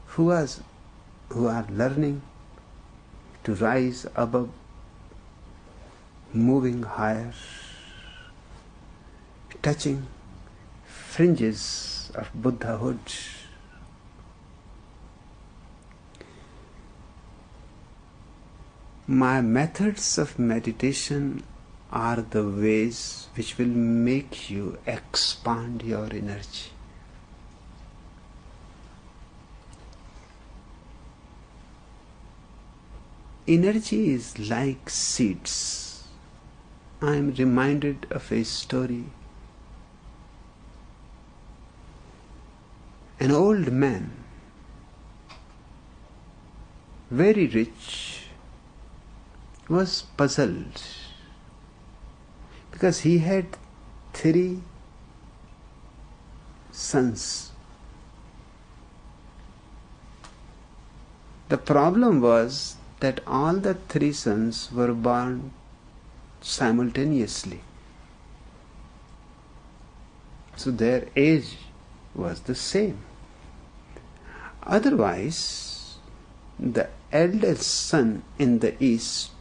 who are learning to rise above, moving higher, touching fringes of Buddhahood. My methods of meditation are the ways which will make you expand your energy. Energy is like seeds. I am reminded of a story. An old man, very rich, was puzzled because he had 3 sons. The problem was that all the 3 sons were born simultaneously. So their age was the same. Otherwise, the eldest son in the east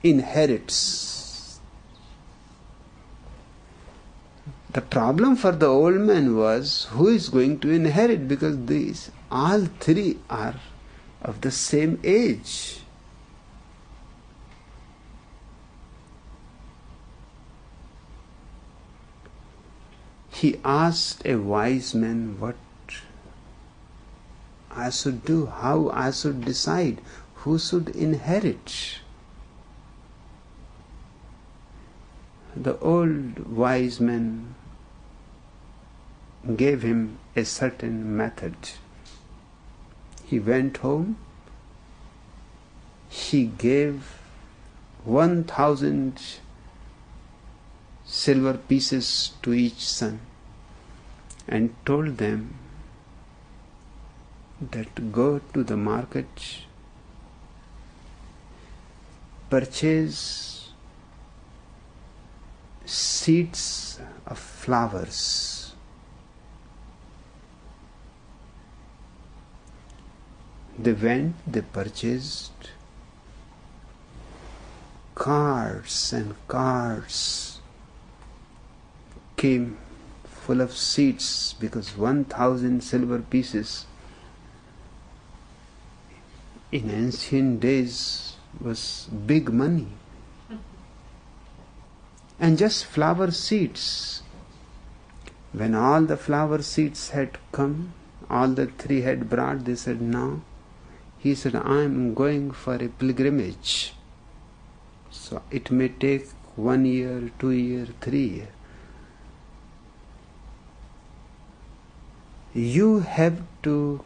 inherits. The problem for the old man was who is going to inherit, because these all 3 are of the same age. He asked a wise man what I should do, how I should decide who should inherit. The old wise man gave him a certain method. He went home, he gave 1,000 silver pieces to each son and told them that go to the market, purchase seeds of flowers. They went, they purchased carts and carts came full of seeds, because 1,000 silver pieces in ancient days was big money. And just flower seeds. When all the flower seeds had come, all the 3 had brought, they said, now. He said, I am going for a pilgrimage. So it may take 1 year, 2 years, 3 years. You have to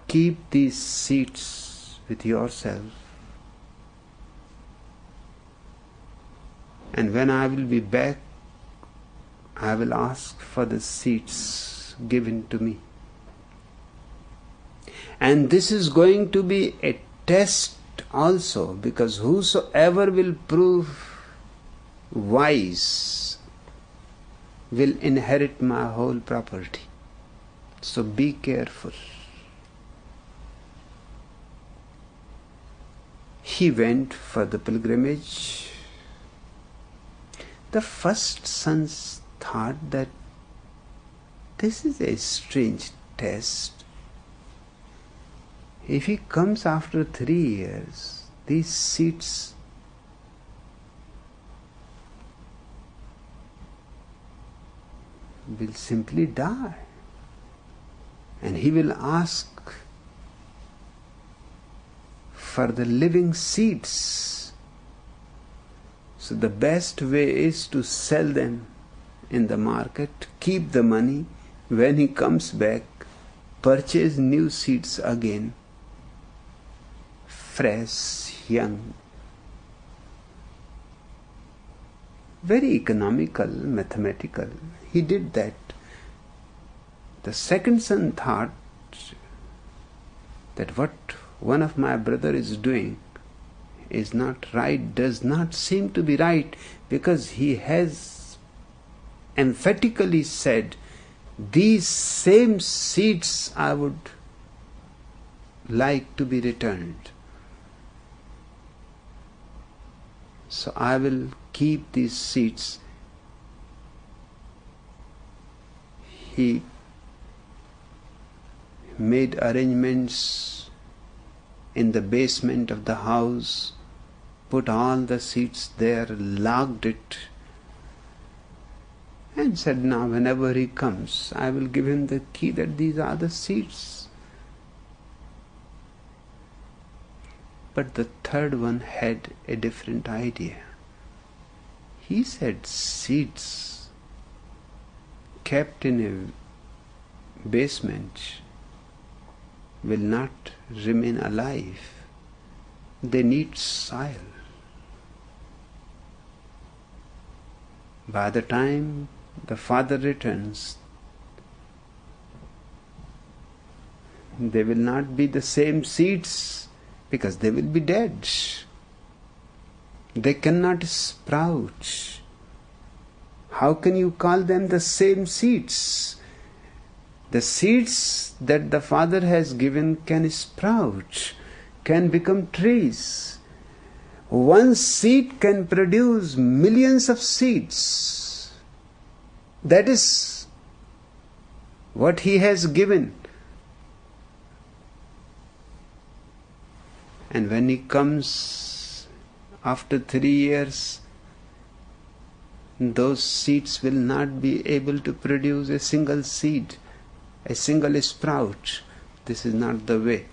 keep these seeds with yourself. And when I will be back, I will ask for the seeds given to me. And this is going to be a test also, because whosoever will prove wise will inherit my whole property. So be careful. He went for the pilgrimage. The first sons thought that This is a strange test. If he comes after 3 years, these seeds will simply die. And he will ask for the living seeds. So the best way is to sell them in the market, keep the money. When he comes back, purchase new seeds again, fresh, young. Very economical, mathematical. He did that. The second son thought that what one of my brother is doing is not right, does not seem to be right, because he has emphatically said, these same seeds I would like to be returned. So I will keep these seeds. He made arrangements in the basement of the house, put all the seeds there, locked it, and said, now whenever he comes, I will give him the key that these are the seeds. But the third one had a different idea. He said, seeds kept in a basement will not remain alive. They need soil. By the time the father returns, they will not be the same seeds because they will be dead. They cannot sprout. How can you call them the same seeds? The seeds that the Father has given can sprout, can become trees. One seed can produce millions of seeds. That is what He has given. And when He comes after 3 years, those seeds will not be able to produce a single seed, a single sprout. This is not the way.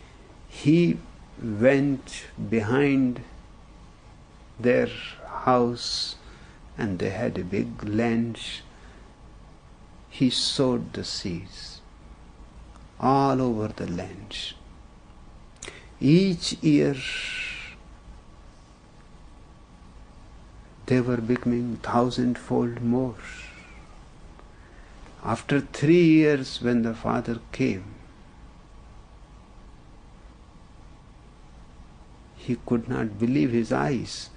He went behind their house and they had a big land. He sowed the seeds all over the land. Each year they were becoming 1,000-fold more. After 3 years, when the father came, he could not believe his eyes.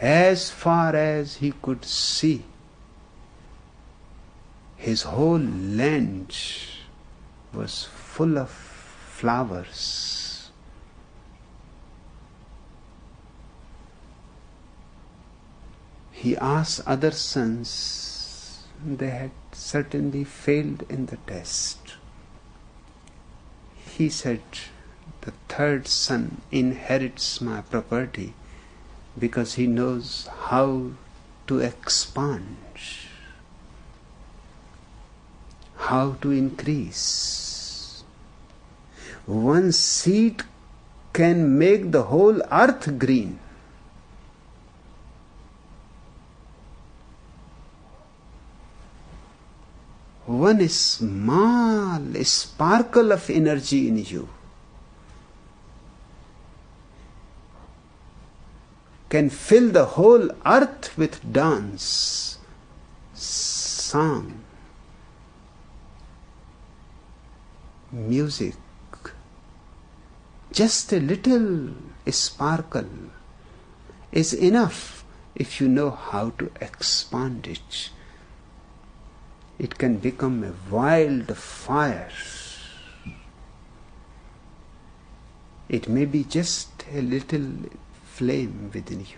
As far as he could see, his whole land was full of flowers. He asked other sons, they had certainly failed in the test. He said, the third son inherits my property because he knows how to expand, how to increase. One seed can make the whole earth green. One small sparkle of energy in you can fill the whole earth with dance, song, music. Just a little sparkle is enough if you know how to expand it. It can become a wild fire. It may be just a little flame within you.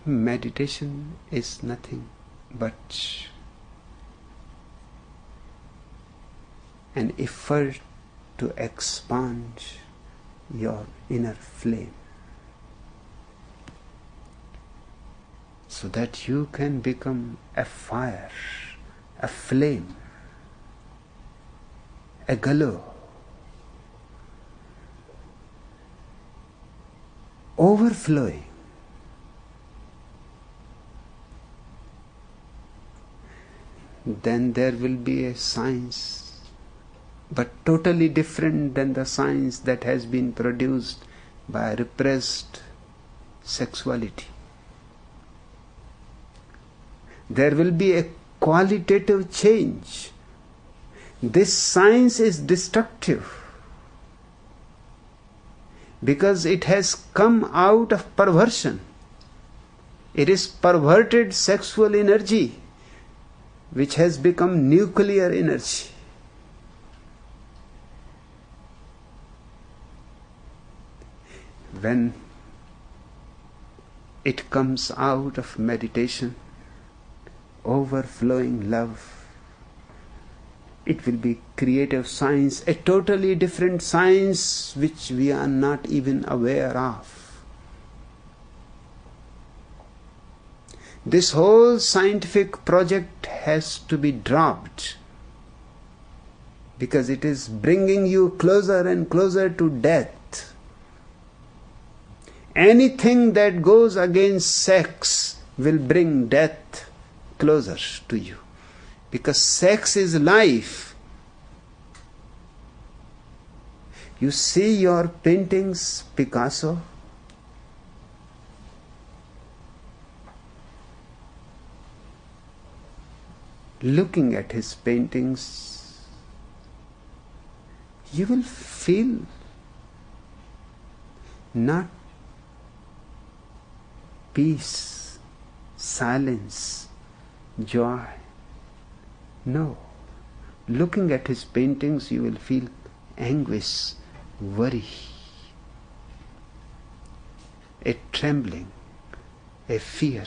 Meditation is nothing but an effort to expand your inner flame, so that you can become a fire, a flame, a glow, overflowing. Then there will be a science, but totally different than the science that has been produced by repressed sexuality. There will be a qualitative change. This science is destructive because it has come out of perversion. It is perverted sexual energy which has become nuclear energy. When it comes out of meditation, overflowing love, it will be creative science, a totally different science which we are not even aware of. This whole scientific project has to be dropped because it is bringing you closer and closer to death. Anything that goes against sex will bring death closer to you, because sex is life. You see your paintings, Picasso. Looking at his paintings, you will feel not peace, silence, joy. No. Looking at his paintings, you will feel anguish, worry, a trembling, a fear.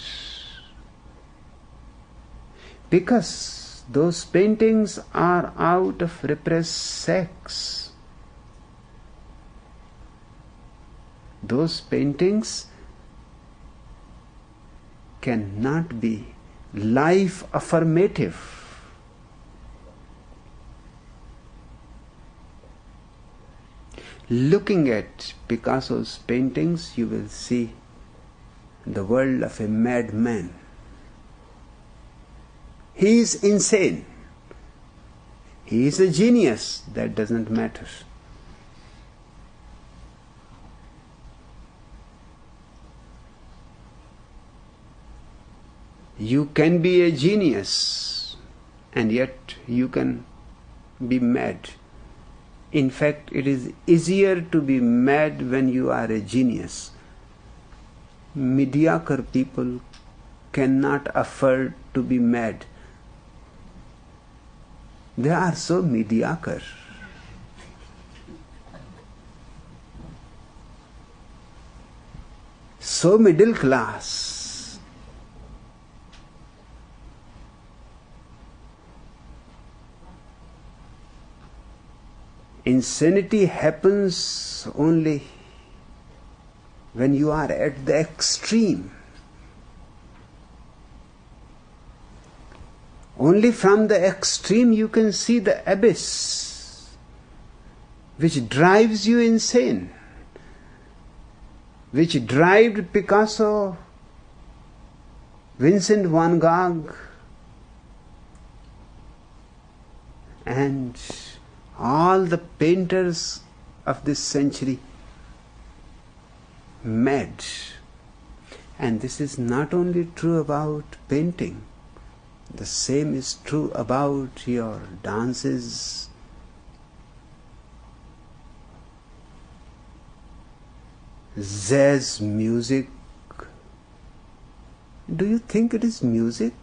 Because those paintings are out of repressed sex. Those paintings cannot be life affirmative. Looking at Picasso's paintings, you will see the world of a madman. He is insane. He is a genius. That doesn't matter. You can be a genius and yet you can be mad. In fact, it is easier to be mad when you are a genius. Mediocre people cannot afford to be mad. They are so mediocre. So middle class. Insanity happens only when you are at the extreme. Only from the extreme you can see the abyss which drives you insane, which drove Picasso, Vincent van Gogh, and all the painters of this century mad. And this is not only true about painting. The same is true about your dances, jazz music. Do you think it is music?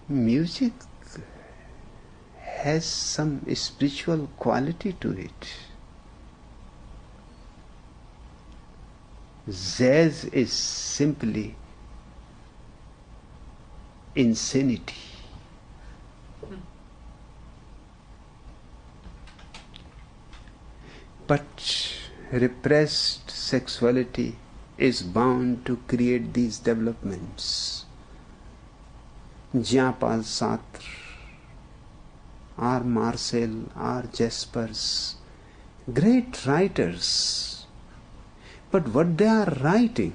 Music has some spiritual quality to it. Jazz is simply insanity. But repressed sexuality is bound to create these developments. Jean-Paul Sartre, R. Marcel, R. Jaspers, great writers. But what they are writing,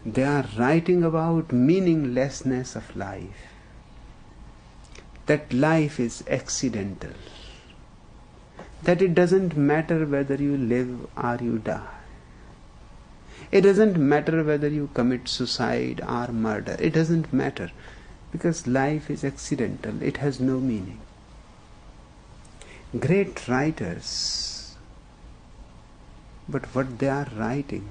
they are writing about meaninglessness of life. That life is accidental. That it doesn't matter whether you live or you die. It doesn't matter whether you commit suicide or murder. It doesn't matter, because life is accidental. It has no meaning. Great writers, but what they are writing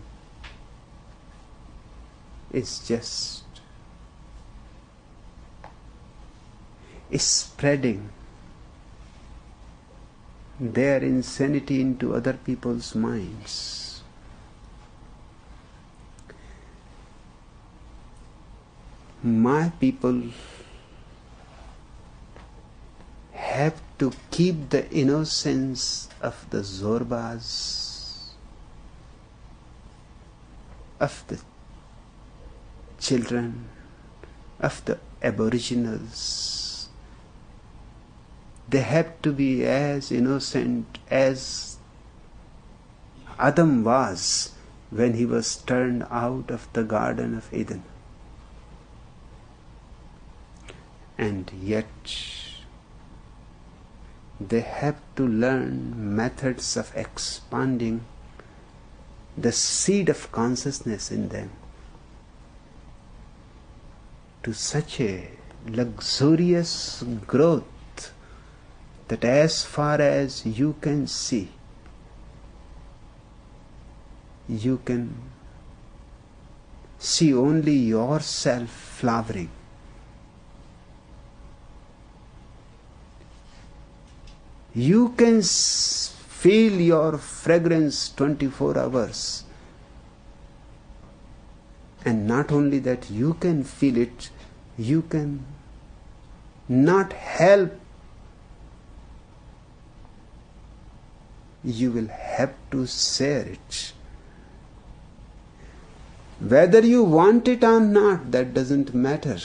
is just spreading their insanity into other people's minds. My people have to keep the innocence of the Zorbas, of the children, of the aboriginals. They have to be as innocent as Adam was when he was turned out of the Garden of Eden. And yet they have to learn methods of expanding the seed of consciousness in them to such a luxurious growth that as far as you can see, you can see only yourself flowering. You can feel your fragrance 24 hours. And not only that, you can feel it, you can not help. You will have to share it. Whether you want it or not, that doesn't matter.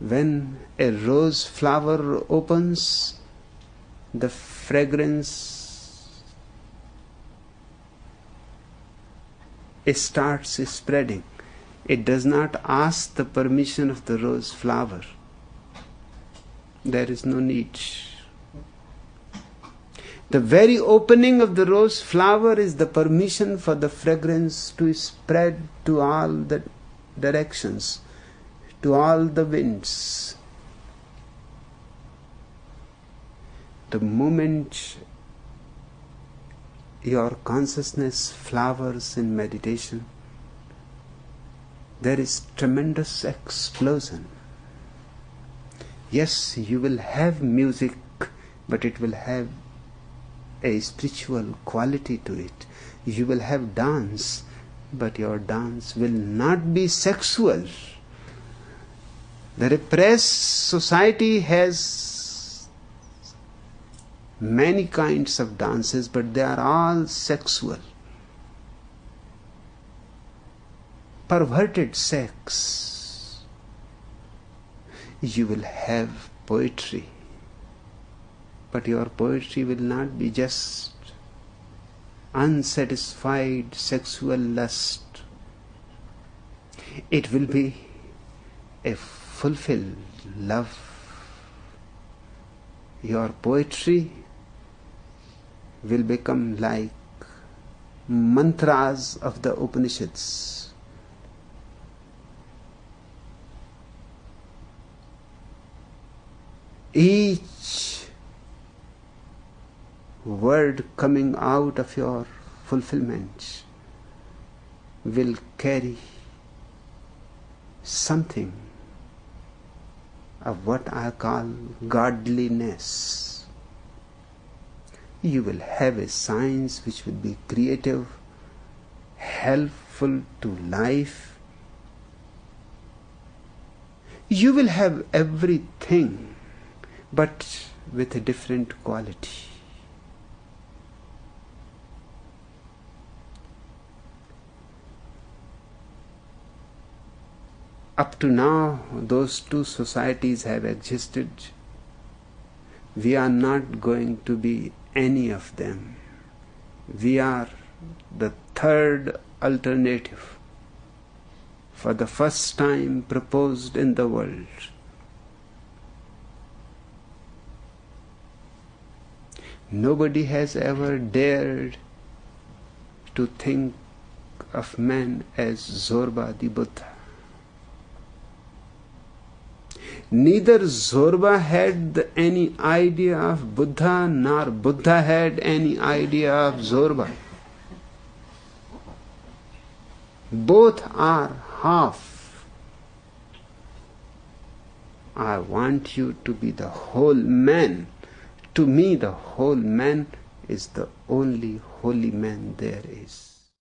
When a rose flower opens, the fragrance starts spreading. It does not ask the permission of the rose flower. There is no need. The very opening of the rose flower is the permission for the fragrance to spread to all the directions, to all the winds. The moment your consciousness flowers in meditation, there is tremendous explosion. Yes, you will have music, but it will have a spiritual quality to it. You will have dance, but your dance will not be sexual. The repressed society has many kinds of dances, but they are all sexual. Perverted sex. You will have poetry, but your poetry will not be just unsatisfied sexual lust. It will be a fulfilled love. Your poetry will become like mantras of the Upanishads. Each word coming out of your fulfillment will carry something of what I call godliness. You will have a science which will be creative, helpful to life. You will have everything, but with a different quality. Up to now, those two societies have existed. We are not going to be any of them. We are the third alternative, for the first time proposed in the world. Nobody has ever dared to think of man as Zorba the Buddha. Neither Zorba had any idea of Buddha, nor Buddha had any idea of Zorba. Both are half. I want you to be the whole man. To me, the whole man is the only holy man there is.